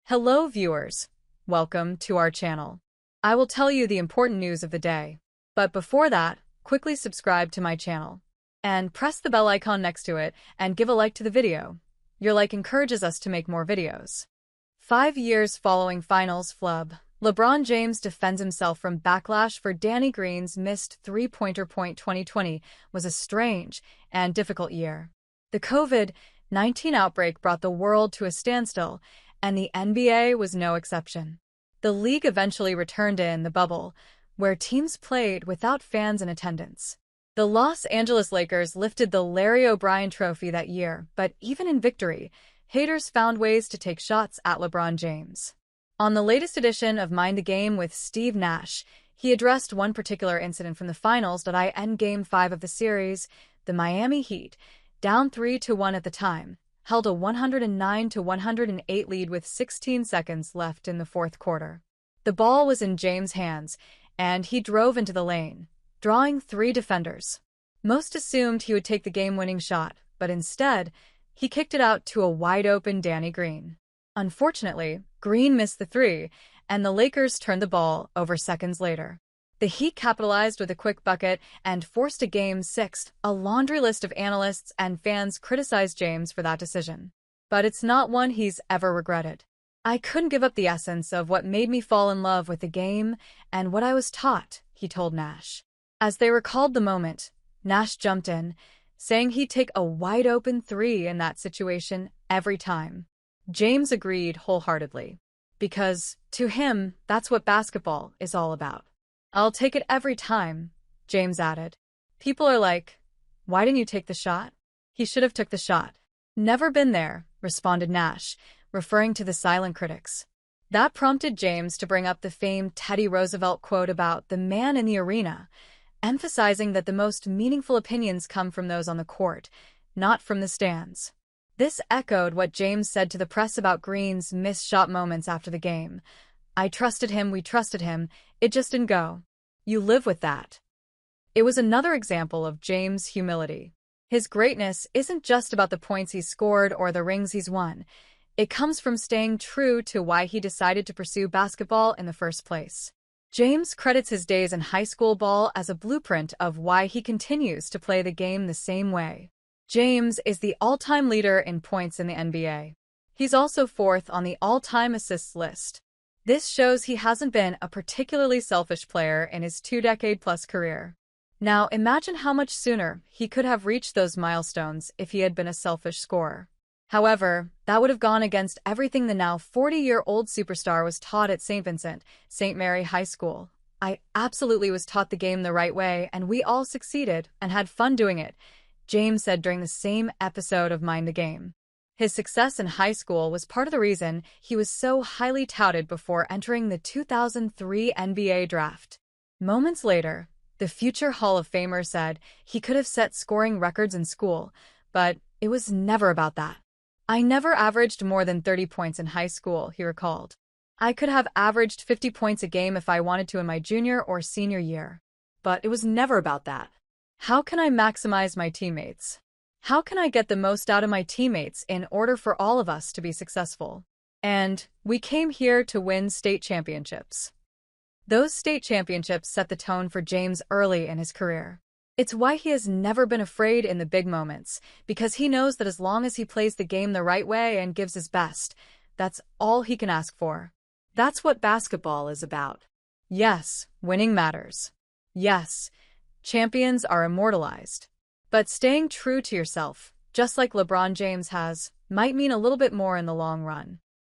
Hello viewers, welcome to our channel. I will tell you the important news of the day. But before that, quickly subscribe to my channel. And press the bell icon next to it and give a like to the video. Your like encourages us to make more videos. 5 years following finals flub, LeBron James defends himself from backlash for Danny Green's missed three-pointer. 2020 was a strange and difficult year. The COVID-19 outbreak brought the world to a standstill, and the NBA was no exception. The league eventually returned in the bubble, where teams played without fans in attendance. The Los Angeles Lakers lifted the Larry O'Brien Trophy that year, but even in victory, haters found ways to take shots at LeBron James. On the latest edition of Mind the Game with Steve Nash, he addressed one particular incident from the finals that ended Game 5 of the series. The Miami Heat, down 3-1 at the time, held a 109-108 lead with 16 seconds left in the fourth quarter. The ball was in James' hands, and he drove into the lane, drawing 3 defenders. Most assumed he would take the game-winning shot, but instead, he kicked it out to a wide-open Danny Green. Unfortunately, Green missed the 3, and the Lakers turned the ball over seconds later. The Heat capitalized with a quick bucket and forced a Game 6. A laundry list of analysts and fans criticized James for that decision. But it's not one he's ever regretted. "I couldn't give up the essence of what made me fall in love with the game and what I was taught," he told Nash. As they recalled the moment, Nash jumped in, saying he'd take a wide-open 3 in that situation every time. James agreed wholeheartedly. Because, to him, that's what basketball is all about. "I'll take it every time," James added. "People are like, why didn't you take the shot? He should have took the shot." "Never been there," responded Nash, referring to the silent critics. That prompted James to bring up the famed Teddy Roosevelt quote about the man in the arena, emphasizing that the most meaningful opinions come from those on the court, not from the stands. This echoed what James said to the press about Green's missed shot moments after the game. "I trusted him, we trusted him, it just didn't go." You live with that. It was another example of James' humility. His greatness isn't just about the points he's scored or the rings he's won. It comes from staying true to why he decided to pursue basketball in the first place. James credits his days in high school ball as a blueprint of why he continues to play the game the same way. James is the all-time leader in points in the NBA. He's also 4th on the all-time assists list. This shows he hasn't been a particularly selfish player in his 2-decade-plus career. Now imagine how much sooner he could have reached those milestones if he had been a selfish scorer. However, that would have gone against everything the now 40-year-old superstar was taught at St. Vincent, St. Mary High School. "I absolutely was taught the game the right way, and we all succeeded and had fun doing it," James said during the same episode of Mind the Game. His success in high school was part of the reason he was so highly touted before entering the 2003 NBA draft. Moments later, the future Hall of Famer said he could have set scoring records in school, but it was never about that. "I never averaged more than 30 points in high school," he recalled. "I could have averaged 50 points a game if I wanted to in my junior or senior year. But it was never about that. How can I maximize my teammates? How can I get the most out of my teammates in order for all of us to be successful? And we came here to win state championships." Those state championships set the tone for James early in his career. It's why he has never been afraid in the big moments, because he knows that as long as he plays the game the right way and gives his best, that's all he can ask for. That's what basketball is about. Yes, winning matters. Yes, champions are immortalized. But staying true to yourself, just like LeBron James has, might mean a little bit more in the long run.